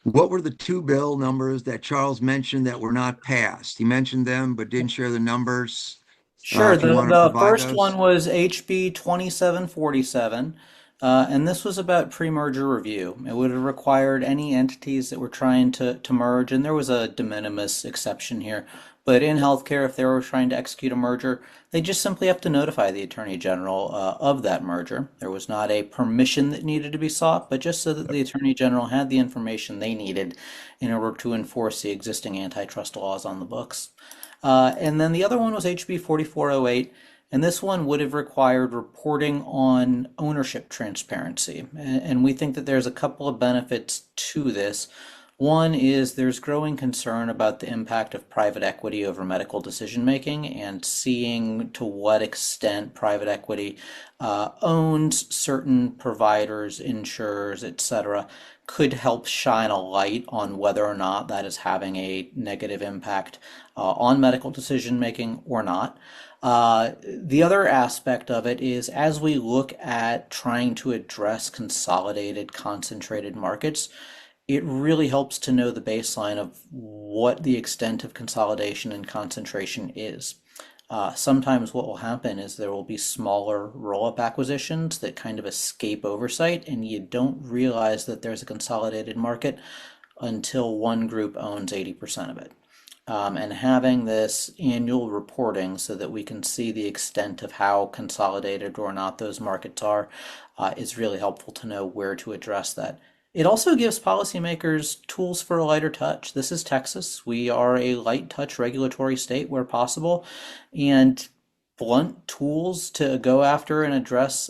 What were the 2 bill numbers that Charles mentioned that were not passed? He mentioned them, but didn't share the numbers. Sure. If you want to The provide first those. one was HB 2747, and this was about pre-merger review. It would have required any entities that were trying to merge, and there was a de minimis exception here. But in healthcare, if they were trying to execute a merger, they just simply have to notify the Attorney General of that merger. There was not a permission that needed to be sought, but just so that the Attorney General had the information they needed in order to enforce the existing antitrust laws on the books. And then the other one was HB 4408, and this one would have required reporting on ownership transparency. And we think that there's a couple of benefits to this. One is there's growing concern about the impact of private equity over medical decision making and seeing to what extent private equity owns certain providers, insurers, etc., could help shine a light on whether or not that is having a negative impact on medical decision making or not. The other aspect of it is as we look at trying to address consolidated, concentrated markets, it really helps to know the baseline of what the extent of consolidation and concentration is. Sometimes what will happen is there will be smaller roll-up acquisitions that kind of escape oversight, and you don't realize that there's a consolidated market until one group owns 80% of it. And having this annual reporting so that we can see the extent of how consolidated or not those markets are is really helpful to know where to address that. It also gives policymakers tools for a lighter touch. This is Texas. We are a light touch regulatory state where possible, and blunt tools to go after and address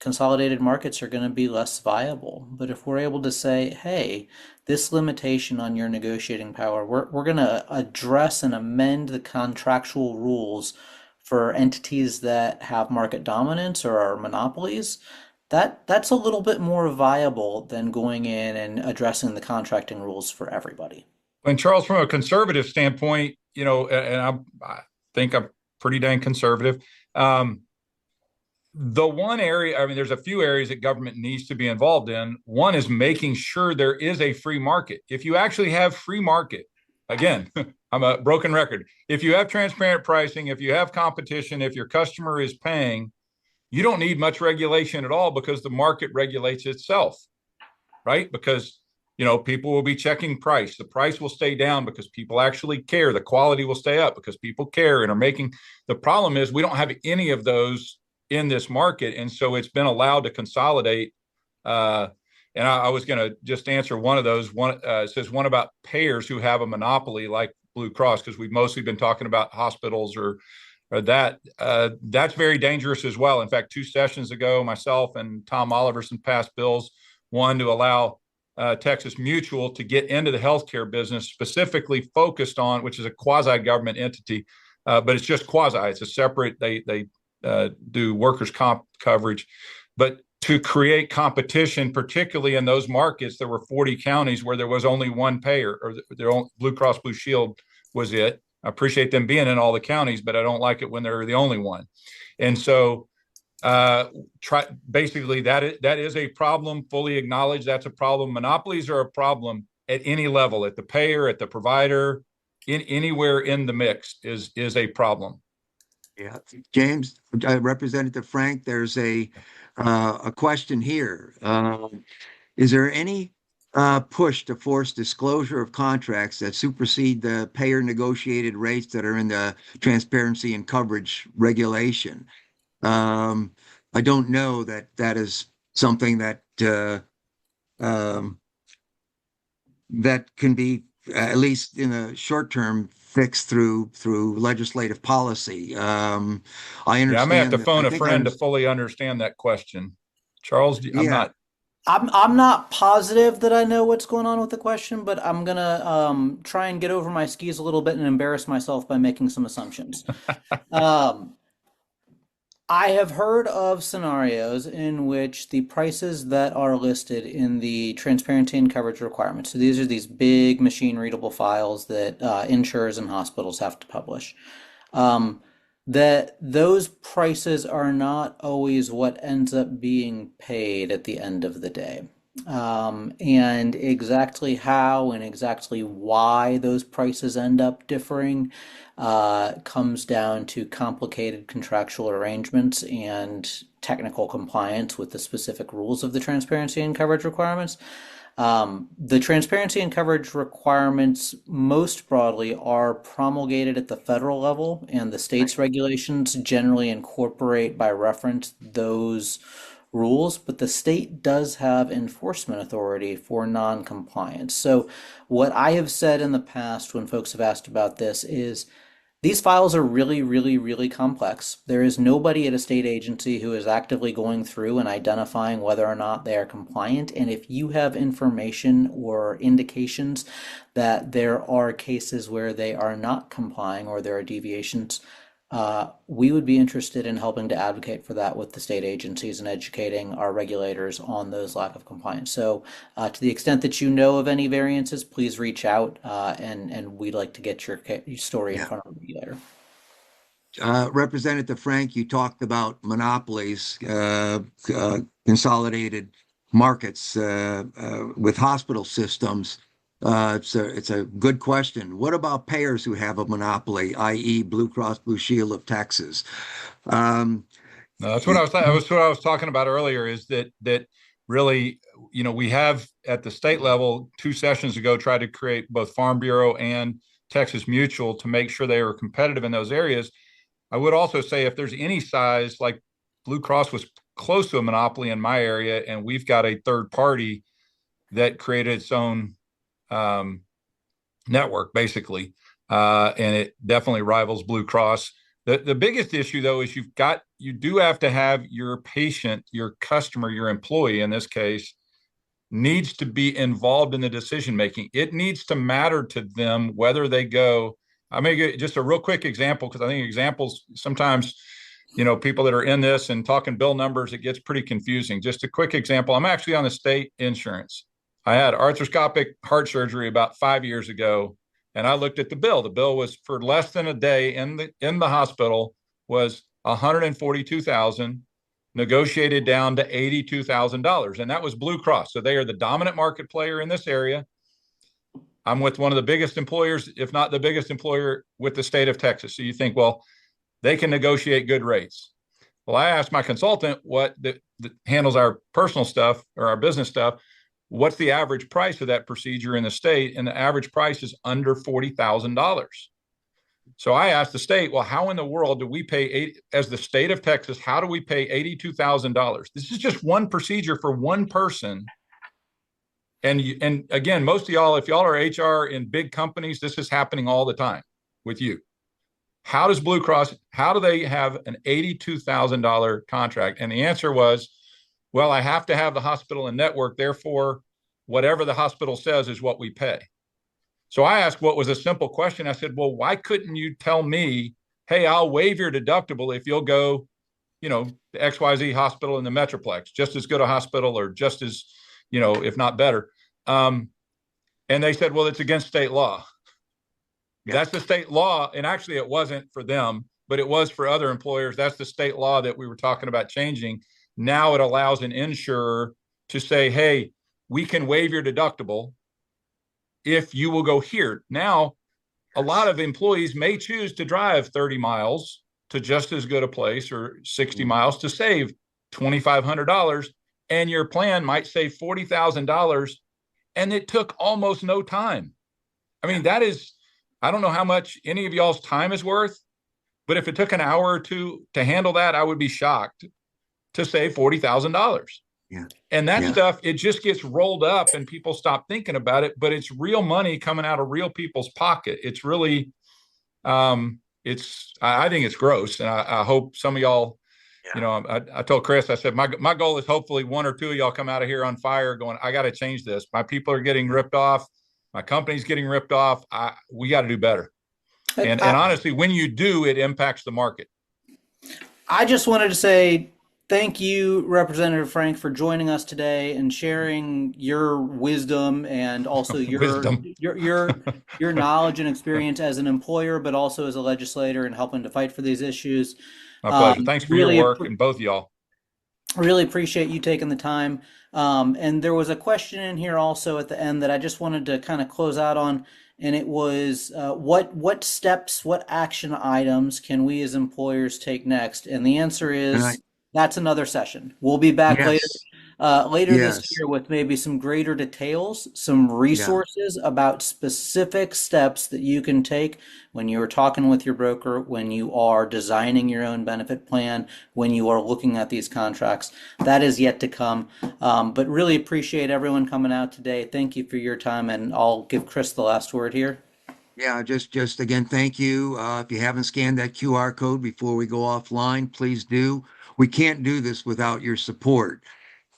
consolidated markets are going to be less viable. But if we're able to say, hey, this limitation on your negotiating power, we're going to address and amend the contractual rules for entities that have market dominance or are monopolies, that's a little bit more viable than going in and addressing the contracting rules for everybody. And Charles, from a conservative standpoint, and I think I'm pretty dang conservative. The one area, I mean, there's a few areas that government needs to be involved in. One is making sure there is a free market. If you actually have free market, again, I'm a broken record. If you have transparent pricing, if you have competition, if your customer is paying, you don't need much regulation at all because the market regulates itself, right? Because, people will be checking price. The price will stay down because people actually care. The quality will stay up because people care and are making. The problem is we don't have any of those in this market. And so it's been allowed to consolidate. And I was going to just answer one of those. It says one about payers who have a monopoly like Blue Cross, because we've mostly been talking about hospitals or that's very dangerous as well. In fact, 2 sessions ago, myself and Tom Oliverson passed bills, one to allow Texas Mutual to get into the healthcare business, specifically focused on, which is a quasi-government entity, but it's just quasi. It's a separate, they do workers' comp coverage. But to create competition, particularly in those markets. There were 40 counties where there was only one payer, or their own Blue Cross Blue Shield was it. I appreciate them being in all the counties, but I don't like it when they're the only one. And so basically that is a problem, fully acknowledge that's a problem. Monopolies are a problem at any level, at the payer, at the provider, anywhere in the mix is a problem. Yeah, James, Representative Frank, there's a question here. Is there any push to force disclosure of contracts that supersede the payer negotiated rates that are in the transparency and coverage regulation? I don't know that that is something that that can be, at least in the short term, fixed through legislative policy. I understand. Yeah, I may have to phone I a think friend to fully understand that question. Charles, I'm Yeah. not. I'm not positive that I know what's going on with the question, but I'm gonna try and get over my skis a little bit and embarrass myself by making some assumptions. Um, I have heard of scenarios in which the prices that are listed in the transparency and coverage requirements, so these are these big machine readable files that insurers and hospitals have to publish, um, that those prices are not always what ends up being paid at the end of the day. And exactly how and exactly why those prices end up differing comes down to complicated contractual arrangements and technical compliance with the specific rules of the transparency and coverage requirements. The transparency and coverage requirements, most broadly, are promulgated at the federal level, and the state's regulations generally incorporate by reference those rules, but the state does have enforcement authority for non-compliance. So, what I have said in the past when folks have asked about this is these files are really, really, really complex. There is nobody at a state agency who is actively going through and identifying whether or not they are compliant. And if you have information or indications that there are cases where they are not complying or there are deviations, we would be interested in helping to advocate for that with the state agencies and educating our regulators on those lack of compliance. So, to the extent that you know of any variances, please reach out, and we'd like to get your story in Yeah. front of the regulator. Representative Frank, you talked about monopolies, consolidated markets with hospital systems. It's a good question. What about payers who have a monopoly, i.e., Blue Cross Blue Shield of Texas? No, that's what I was. That was what I was talking about earlier. Is that really, we have at the state level 2 sessions ago tried to create both Farm Bureau and Texas Mutual to make sure they were competitive in those areas. I would also say if there's any size, like Blue Cross was close to a monopoly in my area, and we've got a third party that created its own network, basically, and it definitely rivals Blue Cross. The biggest issue, though, is you do have to have your patient, your customer, your employee, in this case, needs to be involved in the decision making. It needs to matter to them whether they go. I may get just a real quick example, because I think examples sometimes, people that are in this and talking bill numbers, it gets pretty confusing. Just a quick example. I'm actually on the state insurance. I had arthroscopic heart surgery about 5 years ago, and I looked at the bill. The bill was for less than a day in the hospital was $142,000, negotiated down to $82,000, and that was Blue Cross. So they are the dominant market player in this area. I'm with one of the biggest employers, if not the biggest employer, with the state of Texas. So you think, well, they can negotiate good rates. Well, I asked my consultant that handles our personal stuff or our business stuff, what's the average price of that procedure in the state? And the average price is under $40,000. So I asked the state, well, how in the world do we pay, as the state of Texas, how do we pay $82,000? This is just one procedure for one person. And again, most of y'all, if y'all are HR in big companies, this is happening all the time with you. How does Blue Cross, how do they have an $82,000 contract? And the answer was, well, I have to have the hospital and network. Therefore, whatever the hospital says is what we pay. So I asked what was a simple question. I said, well, why couldn't you tell me, hey, I'll waive your deductible if you'll go the XYZ hospital in the Metroplex, just as good a hospital or just as, if not better. And they said, well, it's against state law. Yeah. That's the state law. And actually it wasn't for them, but it was for other employers. That's the state law that we were talking about changing. Now it allows an insurer to say, hey, we can waive your deductible if you will go here. Now, a lot of employees may choose to drive 30 miles to just as good a place or 60 miles to save $2,500. And your plan might save $40,000. And it took almost no time. I mean, that is, I don't know how much any of y'all's time is worth, but if it took an hour or two to handle that, I would be shocked to save $40,000. Yeah. And that Yeah. stuff, it just gets rolled up and people stop thinking about it, but it's real money coming out of real people's pocket. It's really, I think it's gross. And I hope some of y'all, I told Chris, I said, my goal is hopefully one or two of y'all come out of here on fire going, I got to change this. My people are getting ripped off. My company's getting ripped off. We got to do better. And honestly, when you do, it impacts the market. I just wanted to say thank you, Representative Frank, for joining us today and sharing your wisdom and also your Wisdom. your knowledge and experience as an employer, but also as a legislator and helping to fight for these issues. My pleasure. Thanks for really your work and both of y'all. Really appreciate you taking the time. And there was a question in here also at the end that I just wanted to kind of close out on, and it was what steps, what action items can we as employers take next? And the answer is that's another session. We'll be back later this Yes. year with maybe some greater details, some resources about specific steps that you can take when you're talking with your broker, when you are designing your own benefit plan, when you are looking at these contracts. That is yet to come. But really appreciate everyone coming out today. Thank you for your time, and I'll give Chris the last word here. Yeah, just again, thank you. If you haven't scanned that QR code before we go offline, please do. We can't do this without your support.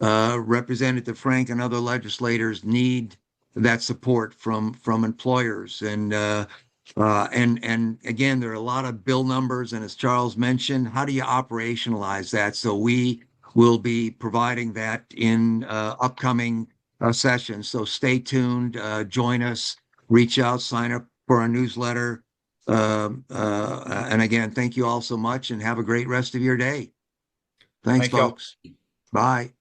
Representative Frank and other legislators need that support from employers. And again, there are a lot of bill numbers, and as Charles mentioned, how do you operationalize that? So we will be providing that in upcoming sessions. So stay tuned, join us, reach out, sign up for our newsletter. And again, thank you all so much and have a great rest of your day. Thanks, Thank y'all. folks. Bye.